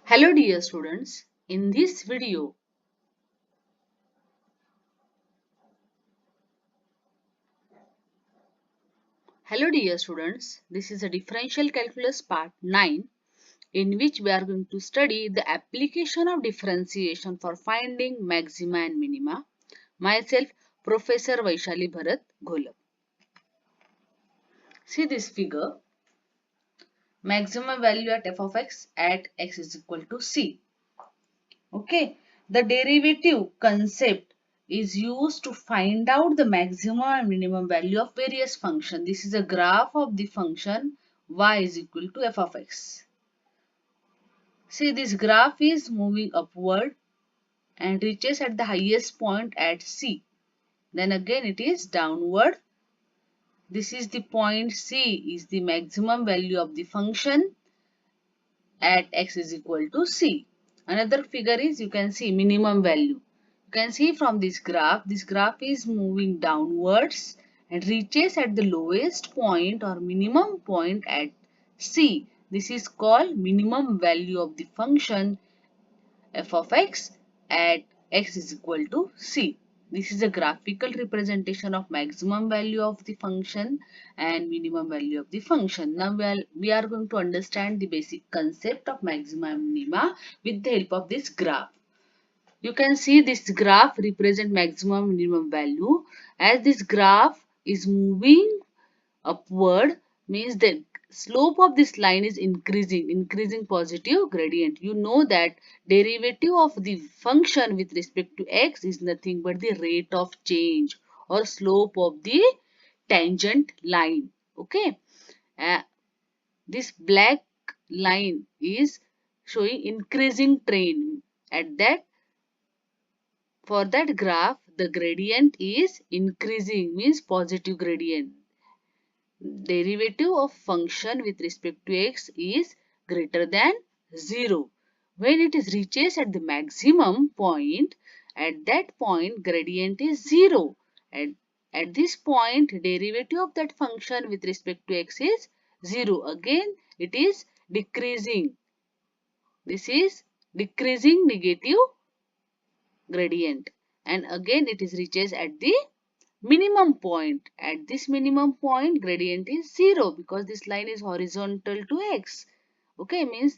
Hello dear students, in this video, this is a differential calculus part 9 in which we are going to study the application of differentiation for finding maxima and minima. Myself, Professor Vaishali Bharat Gholab. See this figure, maximum value at f of x at x is equal to c. Okay, the derivative concept is used to find out the maximum and minimum value of various functions. This is a graph of the function y is equal to f of x. See, this graph is moving upward and reaches at the highest point at c. Then again it is downward. This is the point c is the maximum value of the function at x is equal to c. Another figure is you can see minimum value. You can see from this graph is moving downwards and reaches at the lowest point or minimum point at c. This is called minimum value of the function f of x at x is equal to c. This is a graphical representation of maximum value of the function and minimum value of the function. Now we are going to understand the basic concept of maxima and minima with the help of this graph. You can see this graph represent maximum and minimum value. As this graph is moving upward, means the slope of this line is increasing positive gradient. You know that derivative of the function with respect to x is nothing but the rate of change or slope of the tangent line. Okay, uh, this black line is showing increasing trend. At that, for that graph, the gradient is increasing, means positive gradient. Derivative of function with respect to x is greater than 0. When it is reaches at the maximum point, at that point gradient is 0. At this point, derivative of that function with respect to x is 0. Again, it is decreasing. This is decreasing negative gradient. And again, it is reaches at the minimum point. At this minimum point, gradient is 0 because this line is horizontal to x. Okay, means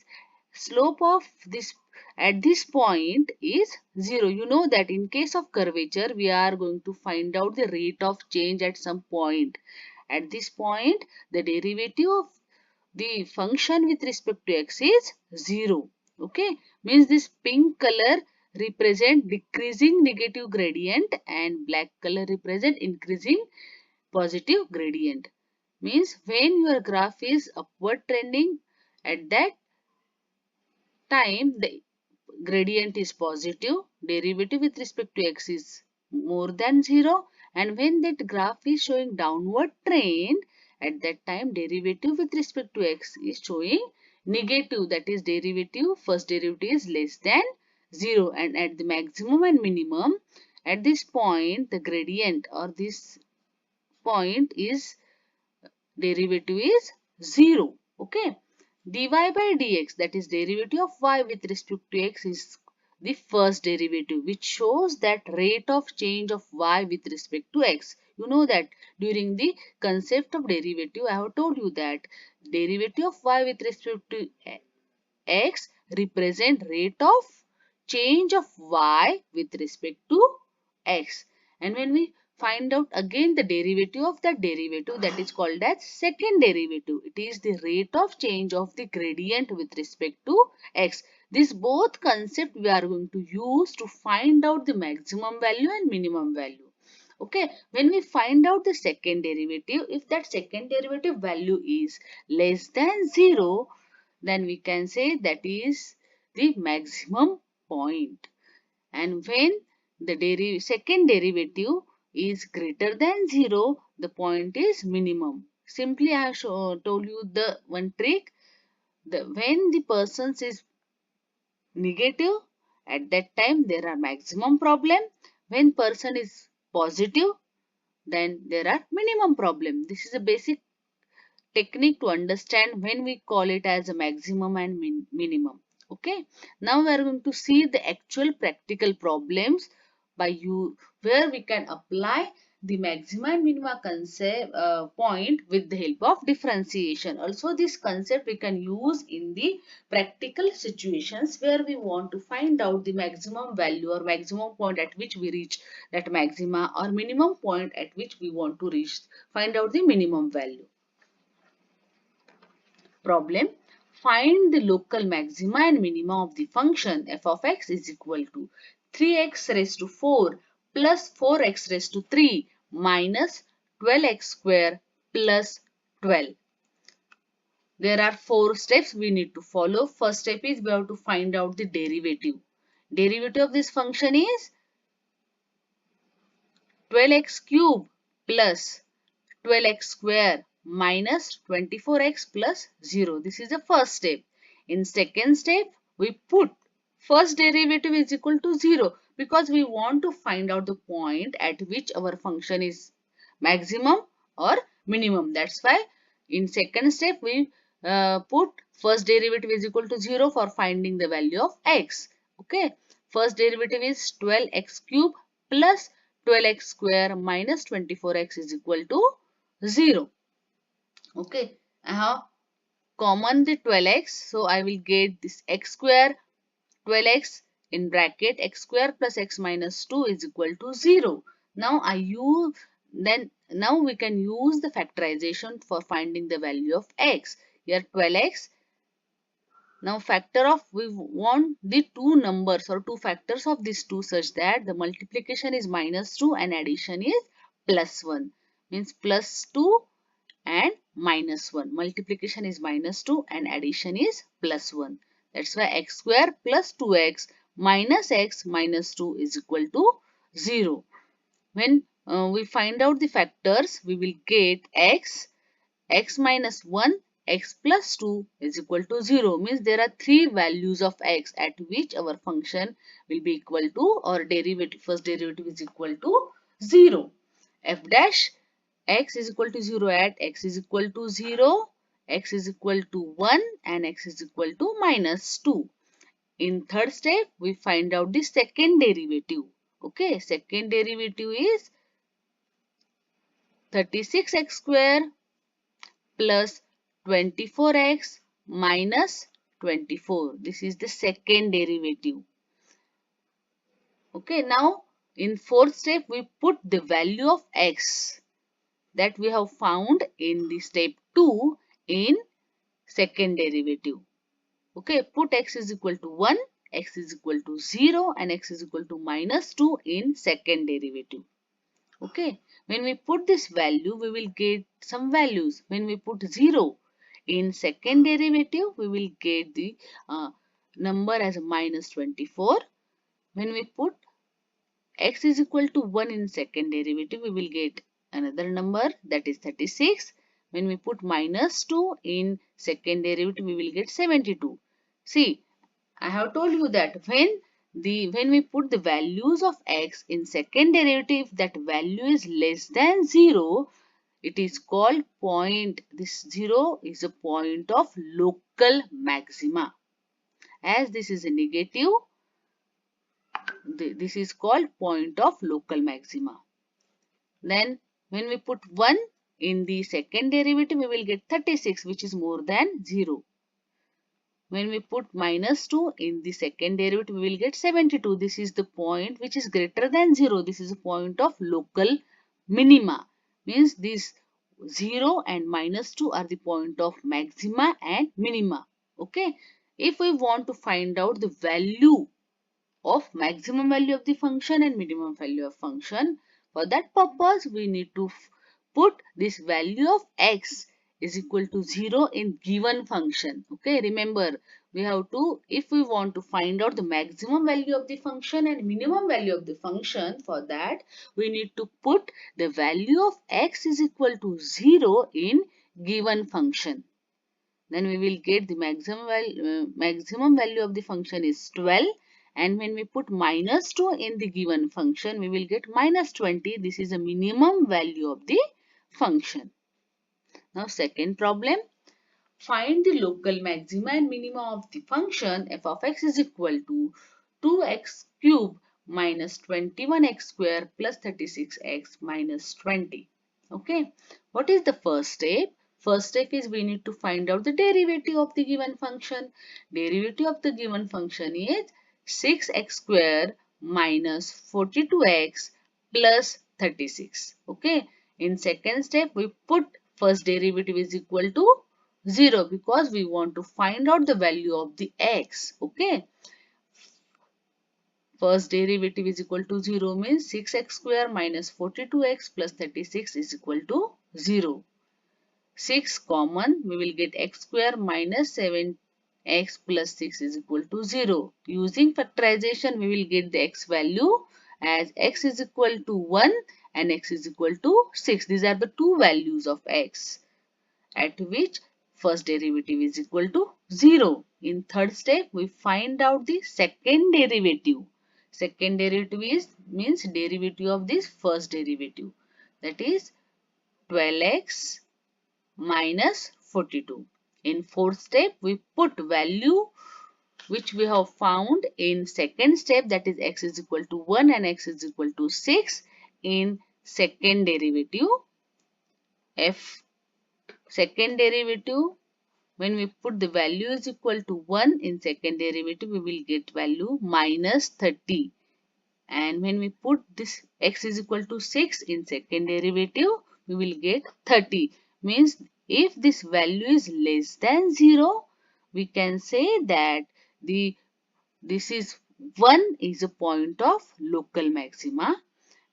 slope of this at this point is 0. You know that in case of curvature, we are going to find out the rate of change at some point. At this point, the derivative of the function with respect to x is 0. Okay, means this pink color represent decreasing negative gradient and black color represent increasing positive gradient. Means when your graph is upward trending, at that time the gradient is positive, derivative with respect to x is more than 0, and when that graph is showing downward trend, at that time derivative with respect to x is showing negative, that is first derivative is less than 0, and at the maximum and minimum, at this point the gradient or this point is derivative is 0. Okay, dy by dx, that is derivative of y with respect to x, is the first derivative, which shows that rate of change of y with respect to x. You know that during the concept of derivative, I have told you that derivative of y with respect to x represent rate of change of y with respect to x. And when we find out again the derivative of that derivative, that is called as second derivative. It is the rate of change of the gradient with respect to x. This both concept we are going to use to find out the maximum value and minimum value. Okay, when we find out the second derivative, if that second derivative value is less than 0, then we can say that is the maximum point. And when the second derivative is greater than 0, the point is minimum. Simply I have told you the one trick. When the person is negative, at that time there are maximum problem. When person is positive, then there are minimum problem. This is a basic technique to understand when we call it as a maximum and minimum. Okay, now we are going to see the actual practical problems by you where we can apply the maxima and minima concept point with the help of differentiation. Also, this concept we can use in the practical situations where we want to find out the maximum value or maximum point at which we reach that maxima, or minimum point at which we want to reach, find out the minimum value. Problem. Find the local maxima and minima of the function f of x is equal to 3x raised to 4 plus 4x raised to 3 minus 12x square plus 12. There are 4 steps we need to follow. First step is we have to find out the derivative. Derivative of this function is 12x cube plus 12x square minus 24x plus 0. This is the first step. In second step, we put first derivative is equal to 0 because we want to find out the point at which our function is maximum or minimum. That's why in second step we put first derivative is equal to 0 for finding the value of x. Okay. First derivative is 12x cube plus 12x square minus 24x is equal to 0. Okay, I have common the 12x, so I will get this x square 12x in bracket x square plus x minus 2 is equal to 0. Now now we can use the factorization for finding the value of x. Here 12x. Now factor of, we want the two numbers or two factors of these two such that the multiplication is minus 2 and addition is plus 1. Means plus 2 and minus 1. Multiplication is minus 2 and addition is plus 1. That's why x square plus 2x minus x minus 2 is equal to 0. When we find out the factors, we will get x minus 1, x plus 2 is equal to 0. Means there are three values of x at which our function will be equal to, or derivative, first derivative is equal to 0. F dash x is equal to 0 at x is equal to 0, x is equal to 1 and x is equal to minus 2. In third step, we find out the second derivative. Okay, second derivative is 36x square plus 24x minus 24. This is the second derivative. Okay, now in fourth step, we put the value of x that we have found in the step 2 in second derivative. Okay, put x is equal to 1, x is equal to 0 and x is equal to minus 2 in second derivative. Okay, when we put this value, we will get some values. When we put 0 in second derivative, we will get the number as minus 24. When we put x is equal to 1 in second derivative, we will get another number, that is 36. When we put minus 2 in second derivative, we will get 72. See, I have told you that when we put the values of x in second derivative, that value is less than 0, it is called point. This 0 is a point of local maxima. As this is a negative, this is called point of local maxima. Then when we put 1 in the second derivative, we will get 36, which is more than 0. When we put minus 2 in the second derivative, we will get 72. This is the point which is greater than 0. This is a point of local minima. Means this 0 and minus 2 are the point of maxima and minima. Okay. If we want to find out the value of maximum value of the function and minimum value of function, for that purpose we need to put this value of x is equal to 0 in given function. Okay, remember we have to, if we want to find out the maximum value of the function and minimum value of the function, for that we need to put the value of x is equal to 0 in given function. Then we will get the maximum value of the function is 12, and when we put minus 2 in the given function, we will get minus 20. This is a minimum value of the function. Now second problem, Find the local maxima and minima of the function f of x is equal to 2x cube minus 21x square plus 36x minus 20. Okay. What is the first step? First step is we need to find out the derivative of the given function. Derivative of the given function is 6x square minus 42x plus 36. Okay. In second step, we put first derivative is equal to 0 because we want to find out the value of the x. Okay. First derivative is equal to 0 means 6x square minus 42x plus 36 is equal to 0. 6 common, we will get x square minus 7x plus 6 is equal to 0. Using factorization, we will get the x value as x is equal to 1 and x is equal to 6. These are the two values of x at which first derivative is equal to 0. In third step, we find out the second derivative. Second derivative means derivative of this first derivative. That is 12x minus 42. In fourth step, we put value which we have found in second step, that is x is equal to 1 and x is equal to 6 in second derivative. F second derivative, when we put the value is equal to 1 in second derivative, we will get value minus 30. And when we put this x is equal to 6 in second derivative, we will get 30. Means if this value is less than 0, we can say that this is 1 is a point of local maxima.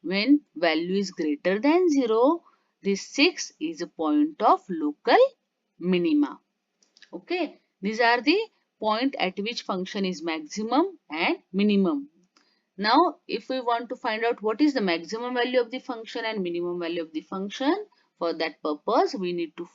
When value is greater than 0, this 6 is a point of local minima. Okay, these are the point at which function is maximum and minimum. Now, if we want to find out what is the maximum value of the function and minimum value of the function, for that purpose, we need to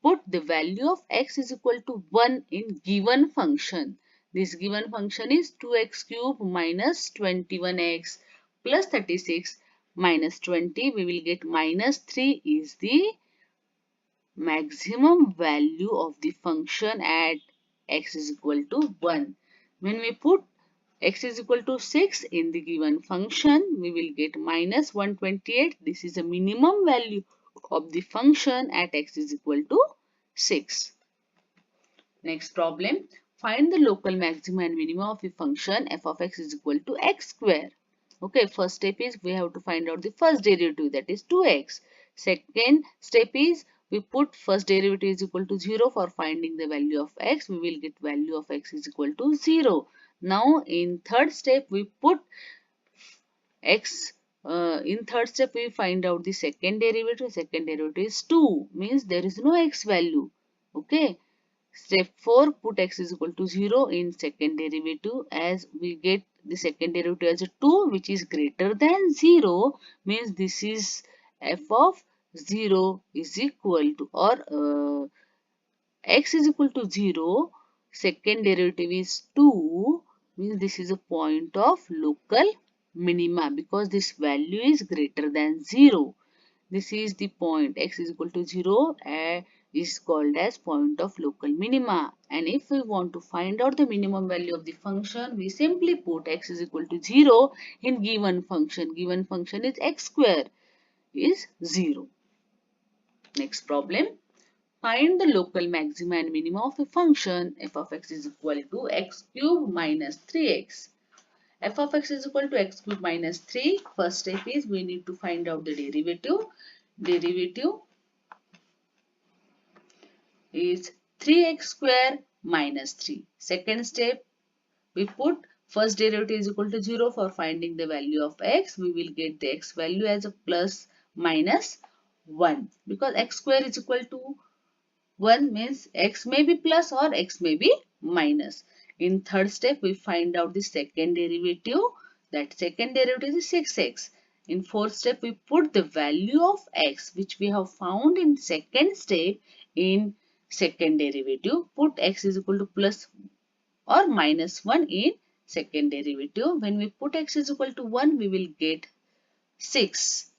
put the value of x is equal to 1 in given function. This given function is 2x cube minus 21x plus 36 minus 20. We will get minus 3 is the maximum value of the function at x is equal to 1. When we put x is equal to 6 in the given function, we will get minus 128. This is a minimum value of the function at x is equal to 6. Next problem. Find the local maxima and minima of a function f of x is equal to x square. Okay, first step is we have to find out the first derivative, that is 2x. Second step is we put first derivative is equal to 0 for finding the value of x. We will get value of x is equal to 0. Now in third step we put x. In third step we find out the second derivative. Second derivative is 2, means there is no x value. Okay. Step 4, put x is equal to 0 in second derivative, as we get the second derivative as a 2 which is greater than 0, means this is f of 0 is equal to, or x is equal to 0, second derivative is 2, means this is a point of local minima because this value is greater than 0. This is the point x is equal to 0 is called as point of local minima. And if we want to find out the minimum value of the function, we simply put x is equal to 0 in given function. Given function is x square is 0. Next problem. Find the local maxima and minima of a function f of x is equal to x cube minus 3x. F of x is equal to x cube minus 3. First step is we need to find out the derivative. Derivative is 3x square minus 3. Second step, we put first derivative is equal to 0 for finding the value of x. We will get the x value as a plus minus 1 because x square is equal to 1 means x may be plus or x may be minus. In third step, we find out the second derivative. That second derivative is 6x. In fourth step, we put the value of x which we have found in second step in second derivative. Put x is equal to plus or minus 1 in second derivative. When we put x is equal to 1, we will get 6.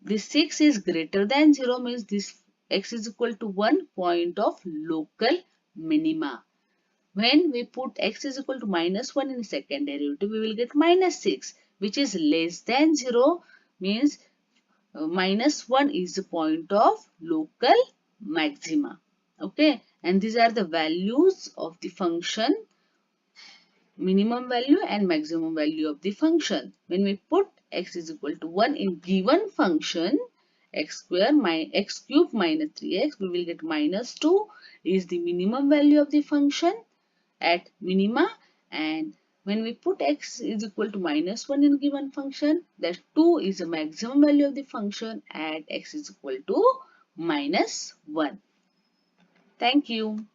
This 6 is greater than 0 means this x is equal to 1 point of local minima. When we put x is equal to minus 1 in second derivative, we will get minus 6, which is less than 0, means minus 1 is the point of local maxima. Okay, and these are the values of the function, minimum value and maximum value of the function. When we put x is equal to 1 in given function, x cube minus 3x, we will get minus 2 is the minimum value of the function at minima, and when we put x is equal to minus 1 in given function, that 2 is the maximum value of the function at x is equal to minus 1. Thank you.